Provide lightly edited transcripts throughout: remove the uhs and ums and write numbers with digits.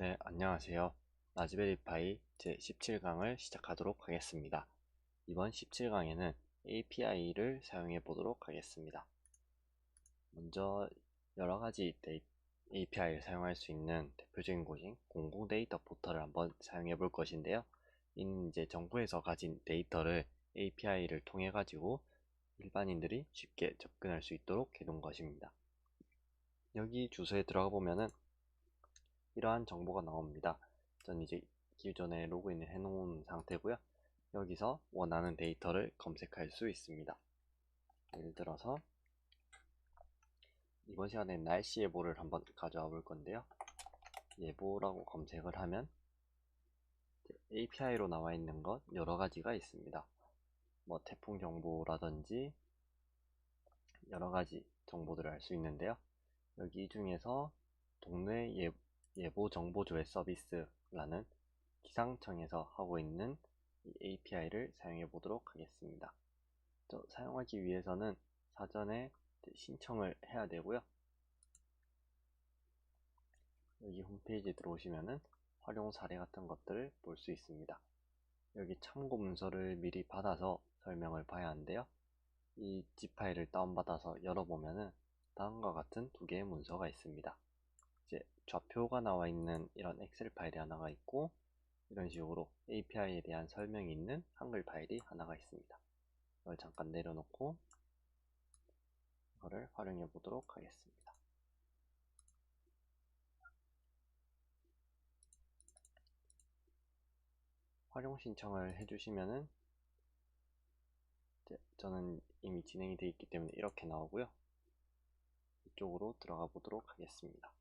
네, 안녕하세요. 라즈베리 파이 제17강을 시작하도록 하겠습니다. 이번 17강에는 API를 사용해 보도록 하겠습니다. 먼저 여러가지 API를 사용할 수 있는 대표적인 곳인 공공 데이터 포털을 한번 사용해 볼 것인데요. 이는 이제 정부에서 가진 데이터를 API를 통해 가지고 일반인들이 쉽게 접근할 수 있도록 해둔 것입니다. 여기 주소에 들어가 보면은 이러한 정보가 나옵니다. 전 이제 기존에 로그인을 해 놓은 상태고요. 여기서 원하는 데이터를 검색할 수 있습니다. 예를 들어서 이번 시간에 날씨 예보를 한번 가져와 볼 건데요. 예보라고 검색을 하면 API로 나와 있는 것 여러 가지가 있습니다. 뭐 태풍 정보라든지 여러 가지 정보들을 알 수 있는데요. 여기 중에서 동네 예보 정보 조회 서비스라는 기상청에서 하고 있는 이 API를 사용해 보도록 하겠습니다. 사용하기 위해서는 사전에 신청을 해야 되고요. 여기 홈페이지에 들어오시면은 활용 사례 같은 것들을 볼 수 있습니다. 여기 참고 문서를 미리 받아서 설명을 봐야 하는데요. 이 zip 파일을 다운받아서 열어보면은 다음과 같은 두 개의 문서가 있습니다. 이제 좌표가 나와 있는 이런 엑셀 파일이 하나가 있고, 이런 식으로 API에 대한 설명이 있는 한글 파일이 하나가 있습니다. 이걸 잠깐 내려놓고 이거를 활용해 보도록 하겠습니다. 활용 신청을 해주시면은 저는 이미 진행이 되어 있기 때문에 이렇게 나오고요. 이쪽으로 들어가 보도록 하겠습니다.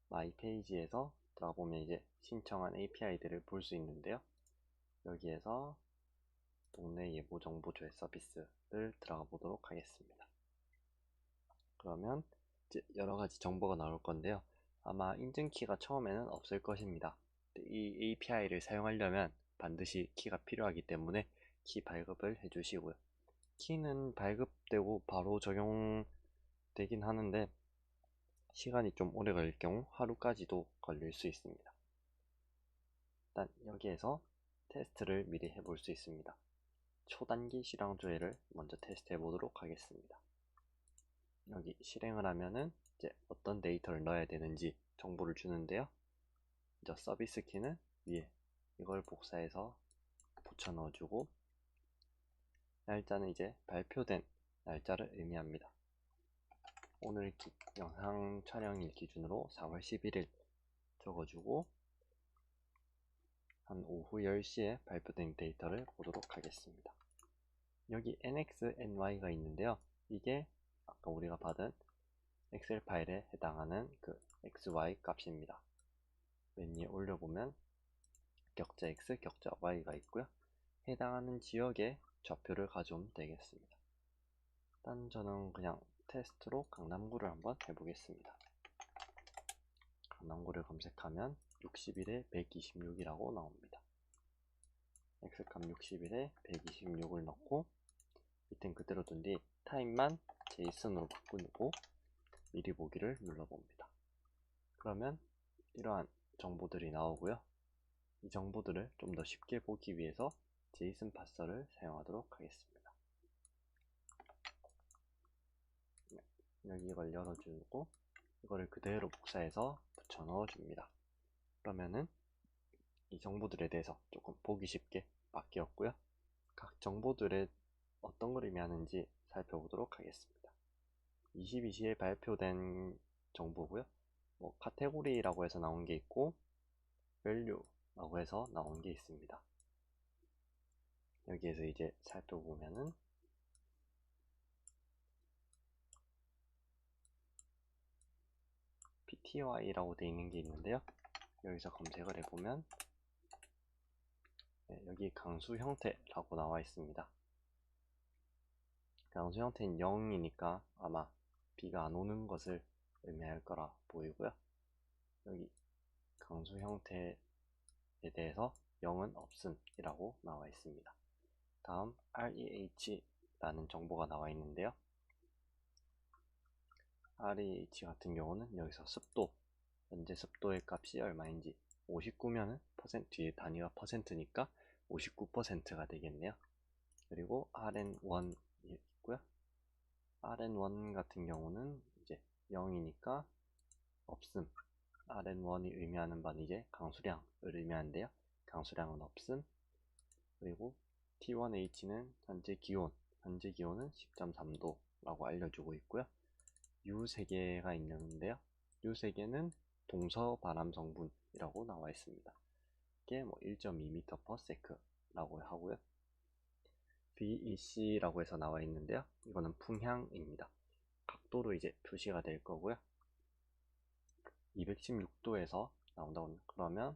마이 페이지에서 들어가 보면 이제 신청한 API들을 볼 수 있는데요. 여기에서 동네 예보 정보 조회 서비스를 들어가 보도록 하겠습니다. 그러면 이제 여러 가지 정보가 나올 건데요. 아마 인증키가 처음에는 없을 것입니다. 이 API를 사용하려면 반드시 키가 필요하기 때문에 키 발급을 해주시고요. 키는 발급되고 바로 적용되긴 하는데 시간이 좀 오래 걸릴 경우 하루까지도 걸릴 수 있습니다. 일단 여기에서 테스트를 미리 해볼 수 있습니다. 초단기 실행 조회를 먼저 테스트 해보도록 하겠습니다. 여기 실행을 하면은 이제 어떤 데이터를 넣어야 되는지 정보를 주는데요. 먼저 서비스 키는 위에 이걸 복사해서 붙여 넣어주고, 날짜는 이제 발표된 날짜를 의미합니다. 오늘 영상 촬영일 기준으로 4월 11일 적어주고, 한 오후 10시에 발표된 데이터를 보도록 하겠습니다. 여기 nx, ny가 있는데요. 이게 아까 우리가 받은 엑셀 파일에 해당하는 그 xy 값입니다. 맨 위에 올려보면 격자 x, 격자 y가 있고요. 해당하는 지역의 좌표를 가져오면 되겠습니다. 일단 저는 그냥 테스트로 강남구를 한번 해보겠습니다. 강남구를 검색하면 60일에 126이라고 나옵니다. x값 60일에 126을 넣고 밑엔 그대로 둔 뒤 타임만 제이슨으로 바꾸고 미리 보기를 눌러봅니다. 그러면 이러한 정보들이 나오고요. 이 정보들을 좀 더 쉽게 보기 위해서 제이슨 파서를 사용하도록 하겠습니다. 여기 이걸 열어주고 이거를 그대로 복사해서 붙여 넣어줍니다. 그러면은 이 정보들에 대해서 조금 보기 쉽게 바뀌었고요. 각 정보들의 어떤 걸 의미하는지 살펴보도록 하겠습니다. 22시에 발표된 정보고요. 뭐 카테고리라고 해서 나온 게 있고 value라고 해서 나온 게 있습니다. 여기에서 이제 살펴보면은 pty라고 되어 있는 게 있는데요. 여기서 검색을 해보면 여기 강수 형태라고 나와 있습니다. 강수 형태는 0이니까 아마 비가 안 오는 것을 의미할 거라 보이고요. 여기 강수 형태에 대해서 0은 없음이라고 나와 있습니다. 다음 REH라는 정보가 나와 있는데요. REH 같은 경우는 여기서 습도, 현재 습도의 값이 얼마인지 59면은 뒤에 단위가 퍼센트니까 59%가 되겠네요. 그리고 RN1 있고요. RN1 같은 경우는 이제 0이니까 없음. RN1이 의미하는 바는 이제 강수량을 의미하는데요. 강수량은 없음. 그리고 T1H는 현재 기온은 10.3도라고 알려주고 있고요. U 3개가 있는데요. U 3개는 동서바람 성분이라고 나와 있습니다. 이게 1.2m/s라고 하고요. BEC라고 해서 나와 있는데요. 이거는 풍향입니다. 각도로 이제 표시가 될 거고요. 216도에서 나온다고 그러면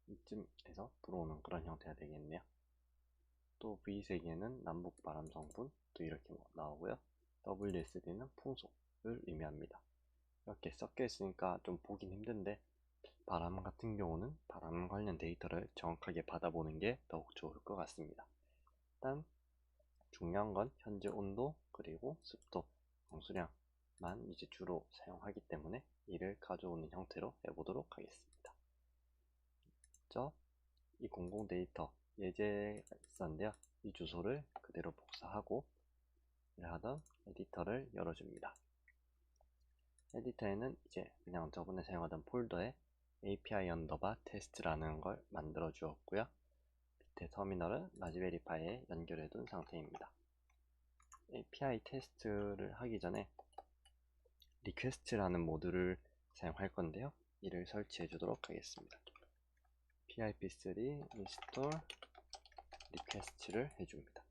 이쯤에서 불어오는 그런 형태가 되겠네요. 또 V3개는 남북바람 성분 또 이렇게 나오고요. WSD는 풍속을 의미합니다. 이렇게 섞여 있으니까 좀 보긴 힘든데 바람 같은 경우는 바람 관련 데이터를 정확하게 받아보는 게 더욱 좋을 것 같습니다. 일단 중요한 건 현재 온도 그리고 습도, 강수량만 이제 주로 사용하기 때문에 이를 가져오는 형태로 해보도록 하겠습니다. 먼저 이 공공 데이터 예제가 있었는데요. 이 주소를 그대로 복사하고 하던 에디터를 열어줍니다. 에디터에는 이제 그냥 저번에 사용하던 폴더에 API 언더바 테스트라는 걸 만들어 주었고요. 밑에 터미널은 라즈베리파이에 연결해 둔 상태입니다. API 테스트를 하기 전에 리퀘스트라는 모듈을 사용할 건데요. 이를 설치해 주도록 하겠습니다. pip3 install request를 해줍니다.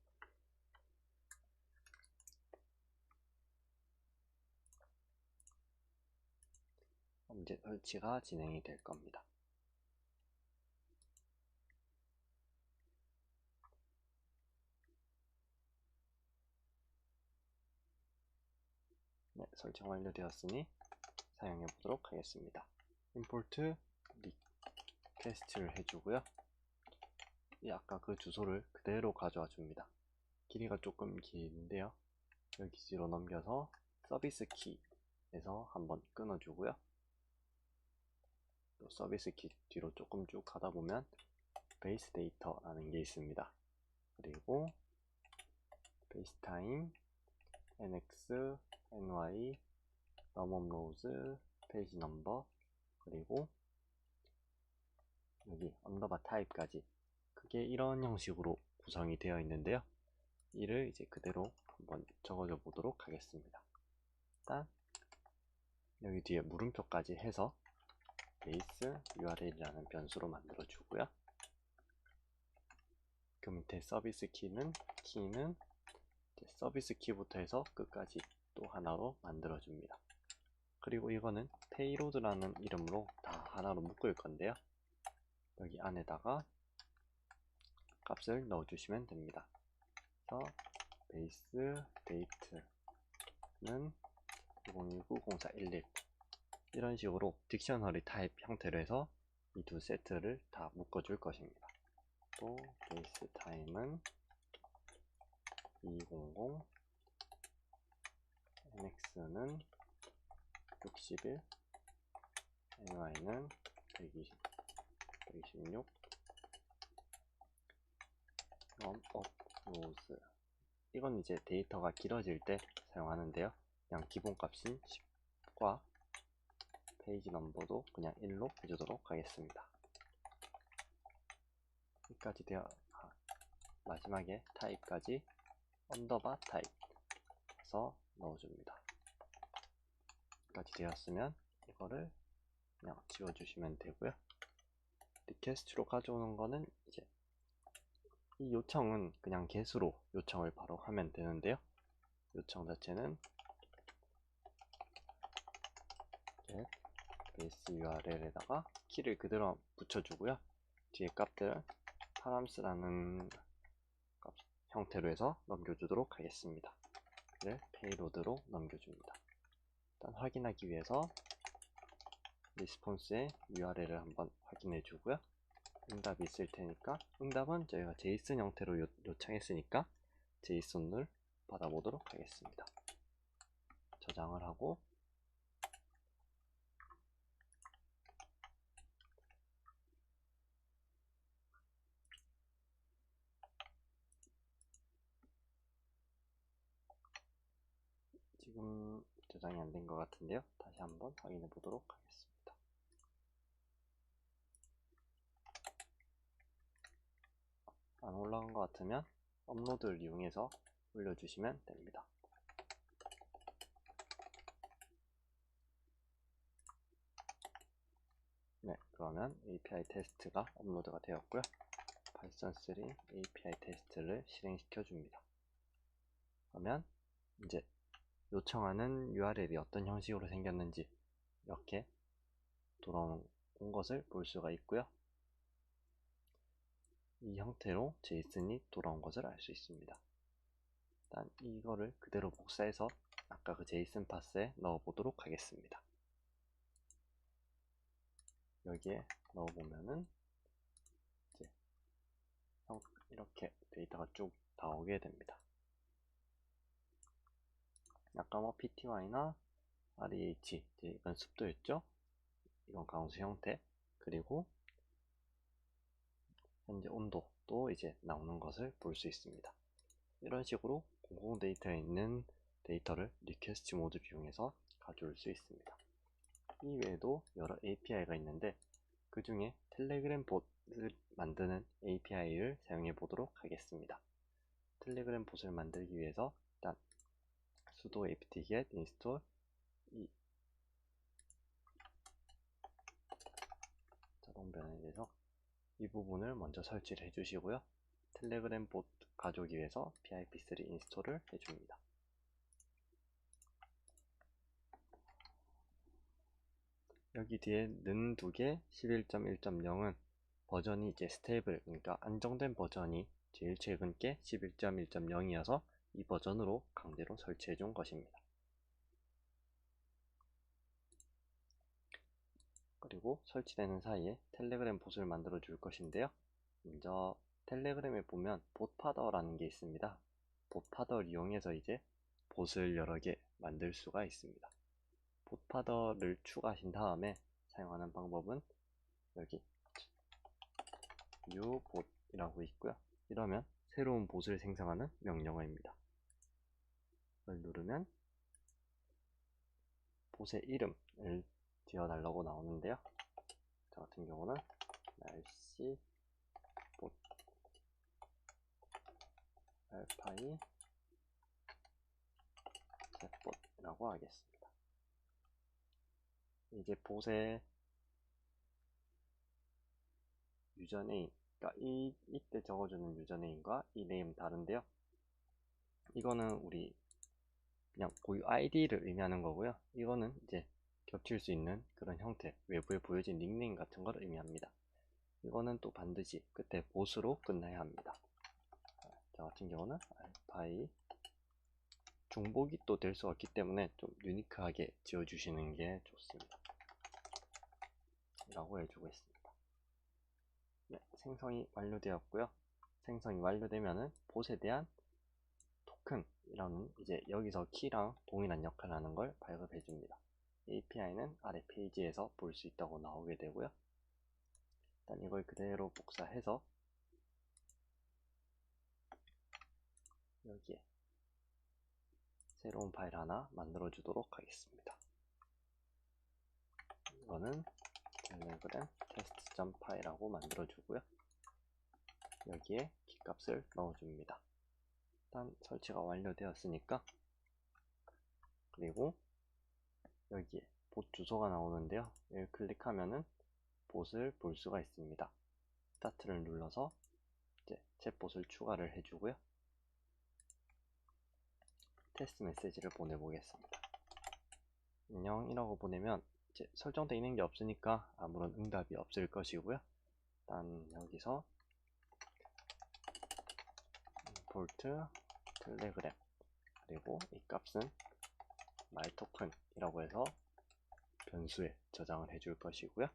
이제 설치가 진행이 될 겁니다. 네, 설정 완료되었으니 사용해 보도록 하겠습니다. import request를 해주고요. 아까 그 주소를 그대로 가져와 줍니다. 길이가 조금 긴데요. 여기 뒤로 넘겨서 서비스 키에서 한번 끊어주고요. 또 서비스 키 뒤로 조금 쭉 가다 보면 베이스 데이터라는 게 있습니다. 그리고 베이스 타임, nx, ny, 넘업 로즈, 페이지 넘버, 그리고 여기 언더바 타입까지 크게 이런 형식으로 구성이 되어 있는데요. 이를 이제 그대로 한번 적어줘 보도록 하겠습니다. 일단 여기 뒤에 물음표까지 해서 베이스 URL이라는 변수로 만들어 주고요. 그 밑에 서비스 키는 서비스 키부터 해서 끝까지 또 하나로 만들어 줍니다. 그리고 이거는 페이로드라는 이름으로 다 하나로 묶을 건데요. 여기 안에다가 값을 넣어 주시면 됩니다. 그래서 베이스 데이트는 2019-0411 이런 식으로 딕셔너리 타입 형태로 해서 이 두 세트를 다 묶어줄 것입니다. 또 베이스 타임은 200, nx는 61, ny는 120, 126, 넘업 로즈 이건 이제 데이터가 길어질 때 사용하는데요. 그냥 기본값인 10과 페이지 넘버도 그냥 1로 해주도록 하겠습니다. 여기까지 되어 마지막에 타입까지 언더바 타입 해서 넣어줍니다. 여기까지 되었으면 이거를 그냥 지워주시면 되고요. 리퀘스트로 가져오는 거는 이제 이 요청은 그냥 get으로 요청을 바로 하면 되는데요. 요청 자체는 get base url에다가 키를 그대로 붙여주고요. 뒤에 값들을 params.라는 값 형태로 해서 넘겨주도록 하겠습니다. 를 페이로드로 넘겨줍니다. 일단 확인하기 위해서 리스폰스의 URL을 한번 확인해 주고요. 응답이 있을 테니까 응답은 저희가 제이슨 형태로 요청했으니까 제이슨을 받아보도록 하겠습니다. 저장을 하고 지금 저장이 안 된 것 같은데요. 다시 한번 확인해 보도록 하겠습니다. 안 올라간 것 같으면 업로드를 이용해서 올려주시면 됩니다. 네, 그러면 API 테스트가 업로드가 되었고요. 파이썬 3 API 테스트를 실행시켜 줍니다. 그러면 이제 요청하는 URL이 어떤 형식으로 생겼는지 이렇게 돌아온 것을 볼 수가 있고요. 이 형태로 제이슨이 돌아온 것을 알 수 있습니다. 일단 이거를 그대로 복사해서 아까 그 제이슨 파스에 넣어 보도록 하겠습니다. 여기에 넣어보면은 이제 이렇게 데이터가 쭉 나오게 됩니다. 아까 뭐 PTY나 REH 이건 습도였죠. 이건 강수 형태, 그리고 현재 온도도 이제 나오는 것을 볼 수 있습니다. 이런 식으로 공공 데이터에 있는 데이터를 리퀘스트 모드를 이용해서 가져올 수 있습니다. 이 외에도 여러 API가 있는데 그 중에 텔레그램 봇을 만드는 API를 사용해 보도록 하겠습니다. 텔레그램 봇을 만들기 위해서 일단 sudo apt-get install 자동 변환해서 이 부분을 먼저 설치를 해주시고요. 텔레그램 봇 가져오기 위해서 pip3 인스톨을 해줍니다. 여기 뒤에 는 두 개 11.1.0은 버전이 이제 스테이블, 그러니까 안정된 버전이 제일 최근 게 11.1.0이어서 이 버전으로 강제로 설치해 준 것입니다. 그리고 설치되는 사이에 텔레그램 봇을 만들어 줄 것인데요. 먼저 텔레그램에 보면 봇파더라는 게 있습니다. 봇파더를 이용해서 이제 봇을 여러 개 만들 수가 있습니다. 봇파더를 추가하신 다음에 사용하는 방법은 여기 new bot이라고 있고요. 이러면 새로운 봇을 생성하는 명령어입니다. 이걸 누르면 봇의 이름을 지어달라고 나오는데요. 저 같은 경우는 날씨 봇 알파이 챗봇이라고 하겠습니다. 이제 봇의 유저네임, 그러니까 이때 적어주는 유저네임과 이 네임 다른데요. 이거는 우리 그냥 고유 아이디를 의미하는 거고요. 이거는 이제 겹칠 수 있는 그런 형태, 외부에 보여진 닉네임 같은 걸 의미합니다. 이거는 또 반드시 끝에 봇으로 끝나야 합니다. 저 같은 경우는 알파이 중복이 또 될 수가 있기 때문에 좀 유니크하게 지어주시는 게 좋습니다. 라고 해주고 있습니다. 네, 생성이 완료되었고요. 생성이 완료되면은 봇에 대한 토큰이라는 이제 여기서 키랑 동일한 역할을 하는 걸 발급해 줍니다. API는 아래 페이지에서 볼 수 있다고 나오게 되고요. 일단 이걸 그대로 복사해서 여기에 새로운 파일 하나 만들어 주도록 하겠습니다. 이거는 텔레그램 test.py라고 만들어 주고요. 여기에 키값을 넣어 줍니다. 일단 설치가 완료되었으니까, 그리고 여기에 봇 주소가 나오는데요. 여기 클릭하면은 봇을 볼 수가 있습니다. 스타트를 눌러서 이제 챗봇을 추가를 해주고요. 테스트 메시지를 보내보겠습니다. 안녕이라고 보내면 이제 설정되어 있는 게 없으니까 아무런 응답이 없을 것이고요. 일단 여기서 import 텔레그램, 그리고 이 값은 myToken이라고 해서 변수에 저장을 해줄 것이고요.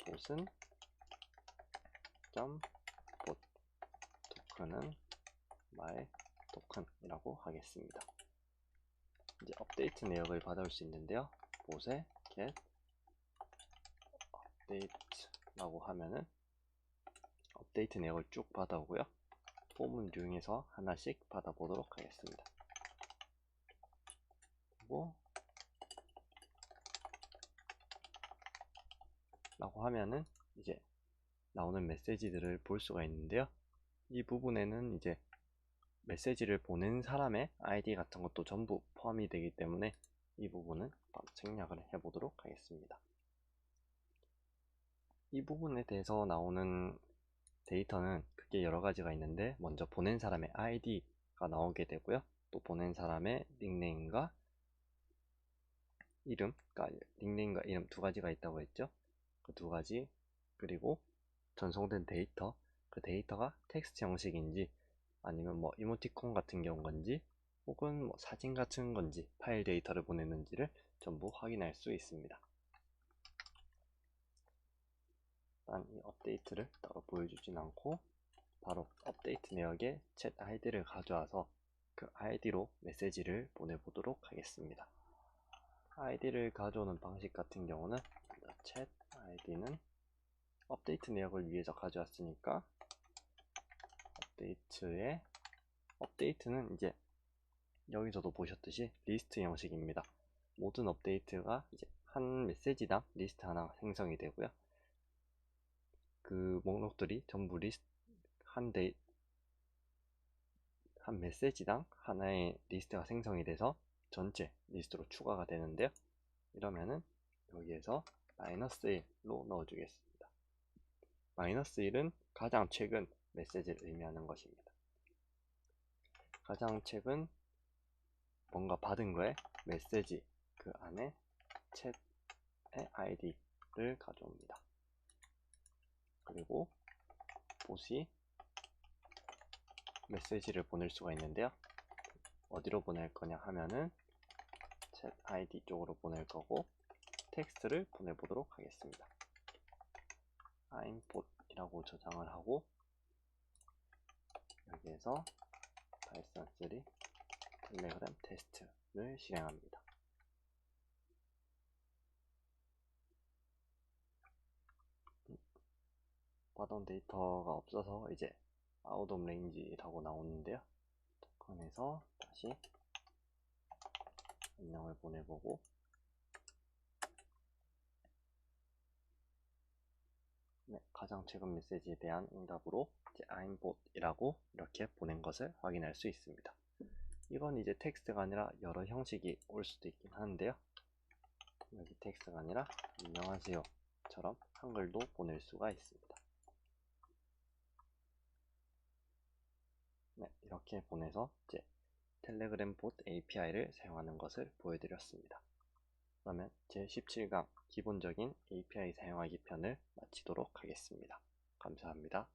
봇은 bot 토큰은 my 토큰이라고 하겠습니다. 이제 업데이트 내역을 받아올 수 있는데요. bot에 get update라고 하면은 업데이트 내역을 쭉 받아오고요. 폼은 중에서 하나씩 받아보도록 하겠습니다. 그리고 라고 하면은 이제 나오는 메시지들을 볼 수가 있는데요. 이 부분에는 이제 메시지를 보낸 사람의 아이디 같은 것도 전부 포함이 되기 때문에 이 부분은 바로 생략을 해보도록 하겠습니다. 이 부분에 대해서 나오는 데이터는 크게 여러 가지가 있는데, 먼저 보낸 사람의 아이디가 나오게 되고요. 또 보낸 사람의 닉네임과 이름, 그러니까 닉네임과 이름 두 가지가 있다고 했죠. 그 두 가지, 그리고 전송된 데이터, 그 데이터가 텍스트 형식인지 아니면 뭐 이모티콘 같은 경우인 건지 혹은 뭐 사진 같은 건지 파일 데이터를 보냈는지를 전부 확인할 수 있습니다. 일단 이 업데이트를 따로 보여주진 않고 바로 업데이트 내역에 챗 아이디를 가져와서 그 아이디로 메시지를 보내보도록 하겠습니다. 아이디를 가져오는 방식 같은 경우는 챗 아이디는 업데이트 내역을 위해서 가져왔으니까 업데이트는 이제 여기서도 보셨듯이 리스트 형식입니다. 모든 업데이트가 이제 한 메시지당 리스트 하나 생성이 되고요. 그 목록들이 전부 한 메시지당 하나의 리스트가 생성이 돼서 전체 리스트로 추가가 되는데요. 이러면은 여기에서 -1로 넣어주겠습니다. -1은 가장 최근 메시지를 의미하는 것입니다. 가장 최근 뭔가 받은 거에 메시지 그 안에 챗의 아이디를 가져옵니다. 그리고 봇이 메시지를 보낼 수가 있는데요. 어디로 보낼 거냐 하면은 챗 아이디 쪽으로 보낼 거고 텍스트를 보내보도록 하겠습니다. I'm bot이라고 저장을 하고 여기에서 python3 텔레그램 테스트를 실행합니다. 받은 데이터가 없어서 이제 out of range라고 나오는데요. 토큰에서 다시 안녕을 보내보고 가장 최근 메시지에 대한 응답으로 이제 I'm bot이라고 이렇게 보낸 것을 확인할 수 있습니다. 이건 이제 텍스트가 아니라 여러 형식이 올 수도 있긴 하는데요. 여기 텍스트가 아니라 안녕하세요 처럼 한글도 보낼 수가 있습니다. 이렇게 보내서 이제 텔레그램 봇 API를 사용하는 것을 보여드렸습니다. 그러면 제17강 기본적인 API 사용하기 편을 마치도록 하겠습니다. 감사합니다.